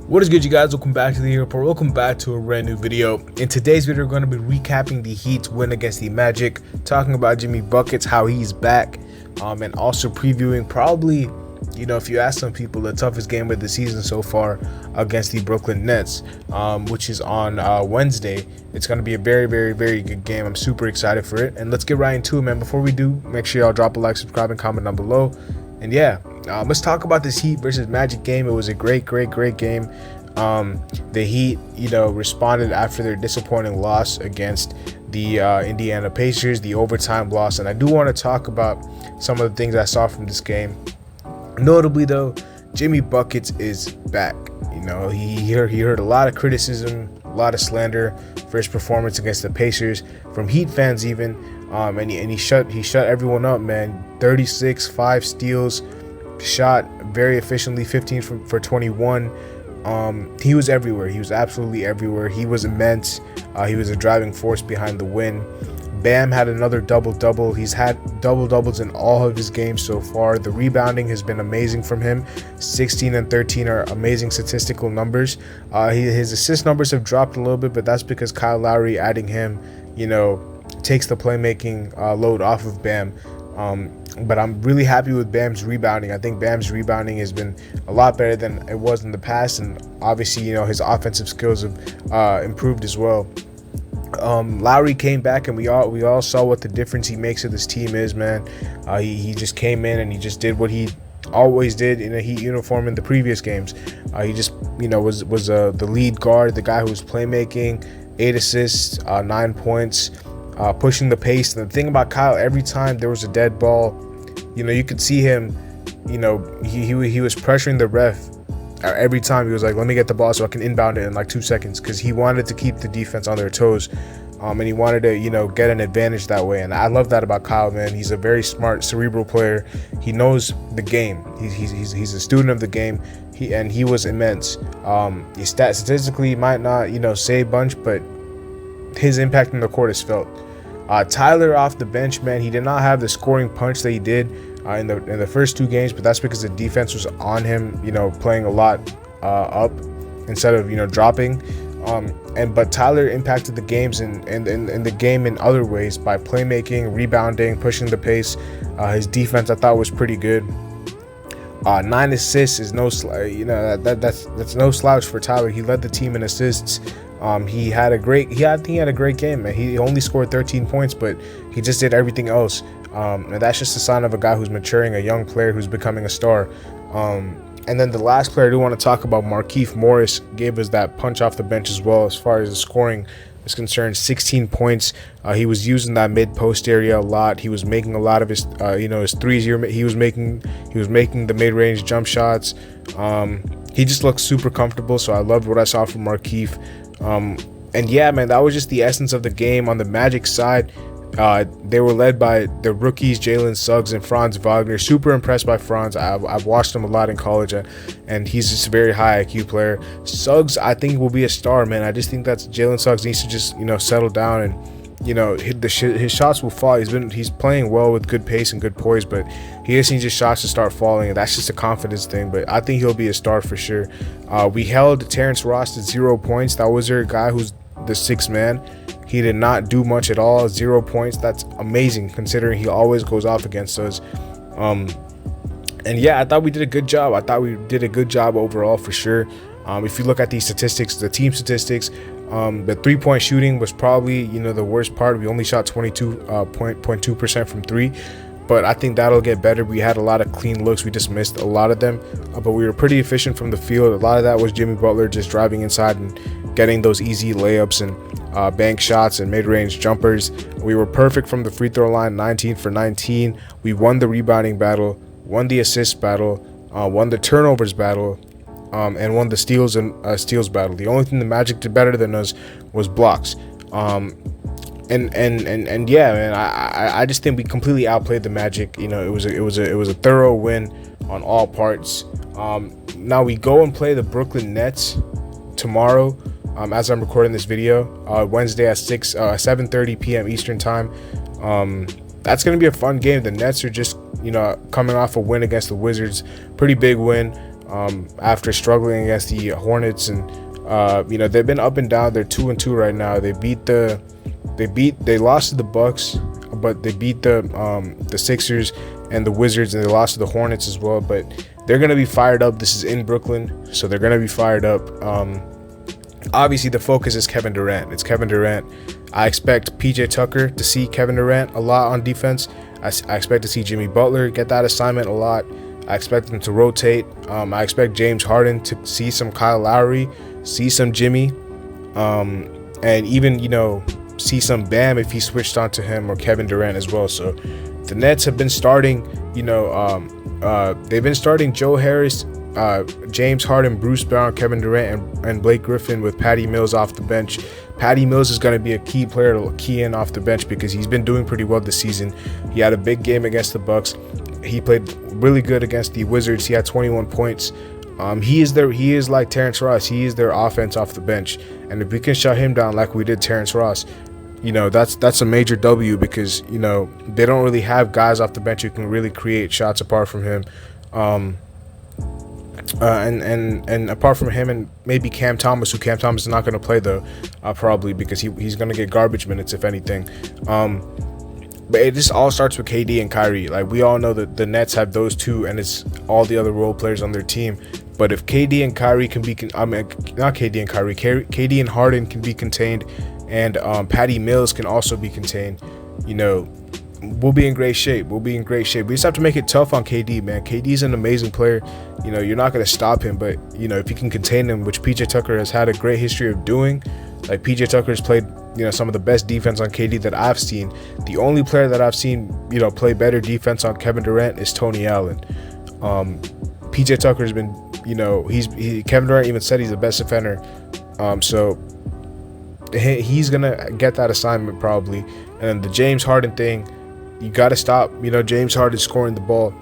What is good, you guys? Welcome back to the report. Welcome back to a brand new video. In today's video, we're going to be recapping the Heat's win against the Magic, talking about Jimmy Buckets, how he's back, and also previewing probably, if you ask some people, the toughest game of the season so far against the Brooklyn Nets, which is on Wednesday. It's going to be a very, very, very good game. I'm super excited for it. And let's get right into it, man. Before we do, make sure y'all drop a like, subscribe, and comment down below. And yeah, let's talk about this Heat versus Magic game. It was a great game. The Heat, responded after their disappointing loss against the Indiana Pacers, the overtime loss. And I do want to talk about some of the things I saw from this game. Notably, though, Jimmy Buckets is back. He heard a lot of criticism, a lot of slander for his performance against the Pacers from Heat fans even. And he shut everyone up, man. 36, 5 steals, shot very efficiently, 15 for 21. He was everywhere. He was absolutely everywhere. He was immense. He was a driving force behind the win. Bam had another double-double. He's had double-doubles in all of his games so far. The rebounding has been amazing from him. 16 and 13 are amazing statistical numbers. His assist numbers have dropped a little bit, but that's because Kyle Lowry adding him, takes the playmaking load off of Bam. But I'm really happy with Bam's rebounding. I think Bam's rebounding has been a lot better than it was in the past, and obviously, his offensive skills have improved as well. Lowry came back, and we all saw what the difference he makes to this team is, man. He just came in and he just did what he always did in a Heat uniform in the previous games. He just was the lead guard, the guy who was playmaking, 8 assists, 9 points. Pushing the pace. And the thing about Kyle, every time there was a dead ball, you could see him, he was pressuring the ref. Every time he was like, let me get the ball so I can inbound it in like 2 seconds, because he wanted to keep the defense on their toes, and he wanted to get an advantage that way. And I love that about Kyle, man. He's a very smart, cerebral player. He knows the game. He's a student of the game. He was immense. He statistically might not say a bunch, but his impact on the court is felt. Tyler off the bench, man, he did not have the scoring punch that he did in the first 2 games, but that's because the defense was on him, playing a lot up instead of dropping. But Tyler impacted the games and the game in other ways by playmaking, rebounding, pushing the pace. His defense, I thought, was pretty good. 9 assists is no that's no slouch for Tyler. He led the team in assists. He had a great game, man. He only scored 13 points, but he just did everything else. And that's just a sign of a guy who's maturing, a young player who's becoming a star. And then the last player I do want to talk about, Markeith Morris, gave us that punch off the bench as well as far as the scoring is concerned. 16 points. He was using that mid-post area a lot. He was making a lot of his his threes. He was making the mid-range jump shots. He just looked super comfortable, so I loved what I saw from Markeith. And yeah, man, that was just the essence of the game. On the Magic side, they were led by the rookies Jalen Suggs and Franz Wagner. Super impressed by Franz. I've watched him a lot in college, and he's just a very high IQ player. Suggs, I think, will be a star, man. I just think that Jalen Suggs needs to just settle down and his shots will fall. He's playing well with good pace and good poise, but he just needs his shots to start falling, and that's just a confidence thing. But I think he'll be a star for sure. We held Terrence Ross to 0 points. That was their guy who's the 6th man. He did not do much at all. 0 points. That's amazing considering he always goes off against us. And yeah, I thought we did a good job. I thought we did a good job overall for sure. If you look at these statistics, the team statistics, the 3-point shooting was probably the worst part. We only shot 22.2% from 3, but I think that'll get better. We had a lot of clean looks. We just missed a lot of them, but we were pretty efficient from the field. A lot of that was Jimmy Butler just driving inside and getting those easy layups and bank shots and mid-range jumpers. We were perfect from the free throw line, 19 for 19. We won the rebounding battle, won the assist battle, won the turnovers battle, and won the steals battle. The only thing the Magic did better than us was blocks. And yeah, man, I just think we completely outplayed the Magic. It was a thorough win on all parts. Now we go and play the Brooklyn Nets tomorrow. As I'm recording this video, Wednesday at 7:30 p.m. Eastern time. That's gonna be a fun game. The Nets are just coming off a win against the Wizards, pretty big win. after struggling against the Hornets, and you know, they've been up and down. They're 2-2 right now. They lost to the Bucks, but they beat the Sixers and the Wizards, and they lost to the Hornets as well. But they're gonna be fired up. This is in Brooklyn, so they're gonna be fired up. Obviously, the focus is Kevin Durant. It's Kevin Durant. I expect PJ Tucker to see Kevin Durant a lot on defense. I expect to see Jimmy Butler get that assignment a lot. I expect them to rotate. I expect James Harden to see some Kyle Lowry, see some Jimmy, and even, you know, see some Bam if he switched on to him, or Kevin Durant as well. So the Nets have been starting, you know, they've been starting Joe Harris, James Harden, Bruce Brown, Kevin Durant, and Blake Griffin with Patty Mills off the bench. Patty Mills is going to be a key player to key in off the bench because he's been doing pretty well this season. He had a big game against the Bucks. He played really good against the Wizards. He had 21 points. He is like Terrence Ross. He is their offense off the bench. And if we can shut him down like we did Terrence Ross, you know, that's a major W, because, you know, they don't really have guys off the bench who can really create shots apart from him. And apart from him and maybe Cam Thomas, who Cam Thomas is not going to play though, probably because he's going to get garbage minutes if anything. But it just all starts with KD and Kyrie. Like, we all know that the Nets have those two, and it's all the other role players on their team. But if KD and Kyrie can be, not KD and Kyrie, KD and Harden can be contained, and Patty Mills can also be contained, you know, we'll be in great shape. We'll be in great shape. We just have to make it tough on KD, man. KD's an amazing player. You know, you're not going to stop him, but, you know, if you can contain him, which PJ Tucker has had a great history of doing. Like, PJ Tucker has played, you know, some of the best defense on KD that I've seen. The only player that I've seen, you know, play better defense on Kevin Durant is Tony Allen. PJ Tucker has been, you know, Kevin Durant even said he's the best defender. So he's gonna get that assignment probably. And then the James Harden thing, you got to stop, you know, James Harden scoring the ball.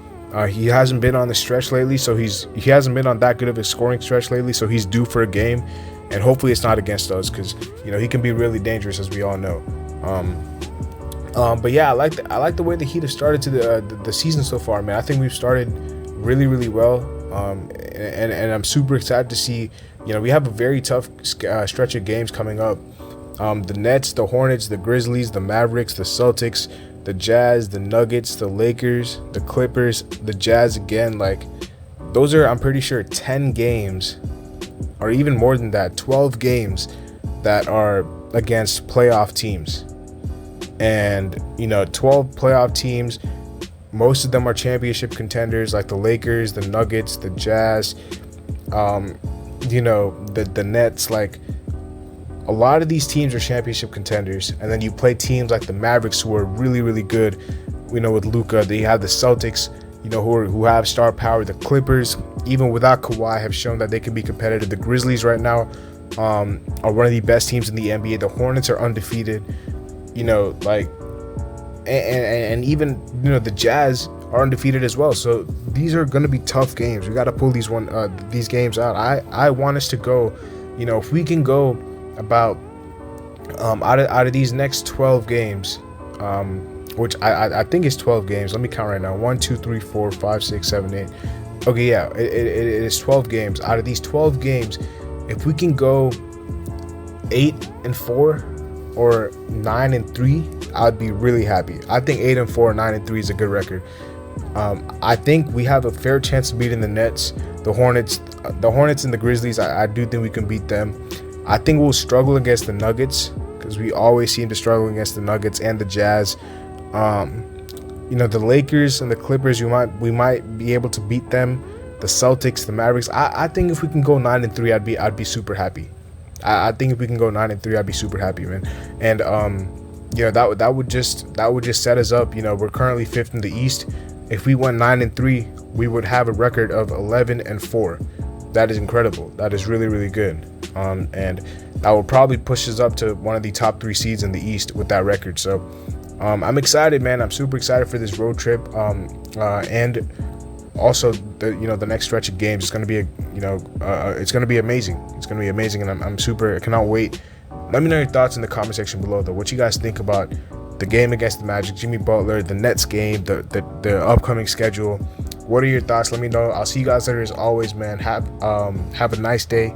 He hasn't been on the stretch lately, so he hasn't been on that good of a scoring stretch lately, so he's due for a game, and hopefully it's not against us, because, you know, he can be really dangerous, as we all know. But yeah, I like the way the Heat have started to the season so far, man. I think we've started really, really well, and I'm super excited to see, you know, we have a very tough stretch of games coming up. The Nets, the Hornets, the Grizzlies, the Mavericks, the Celtics, the Jazz, the Nuggets, the Lakers, the Clippers, the Jazz again. Like, those are, I'm pretty sure, 10 games, or even more than that, 12 games that are against playoff teams. And, you know, 12 playoff teams, most of them are championship contenders, like the Lakers, the Nuggets, the Jazz, you know, the Nets. Like, a lot of these teams are championship contenders, and then you play teams like the Mavericks, who are really, really good. You know, with Luka, they have the Celtics, you know, who have star power. The Clippers, even without Kawhi, have shown that they can be competitive. The Grizzlies right now are one of the best teams in the NBA. The Hornets are undefeated. You know, like, and even, you know, the Jazz are undefeated as well. So these are going to be tough games. We got to pull these games out. I want us to go, you know, if we can go about out of these next 12 games, which I think is 12 games. Let me count right now. 1, 2, 3, 4, 5, 6, 7, 8. Okay, yeah, it is 12 games. Out of these 12 games, if we can go 8-4 or 9-3, I'd be really happy. I think 8-4 or 9-3 is a good record. I think we have a fair chance of beating the Nets, the Hornets, and the Grizzlies. I do think we can beat them. I think we'll struggle against the Nuggets, because we always seem to struggle against the Nuggets and the Jazz. You know, the Lakers and the Clippers, we might be able to beat them. The Celtics, the Mavericks. I think if we can go 9-3, I'd be super happy. I think if we can go 9-3, I'd be super happy, man. And you know, that would just set us up. You know, we're currently 5th in the East. If we went 9-3, we would have a record of 11-4. That is incredible. That is really, really good. And that will probably push us up to one of the top 3 seeds in the East with that record. So I'm excited, man. I'm super excited for this road trip. And also the next stretch of games is going to be it's going to be amazing. It's going to be amazing, and I cannot wait. Let me know your thoughts in the comment section below, though. What you guys think about the game against the Magic, Jimmy Butler, the Nets game, the upcoming schedule, What are your thoughts? Let me know. I'll see you guys later as always, man. Have a nice day.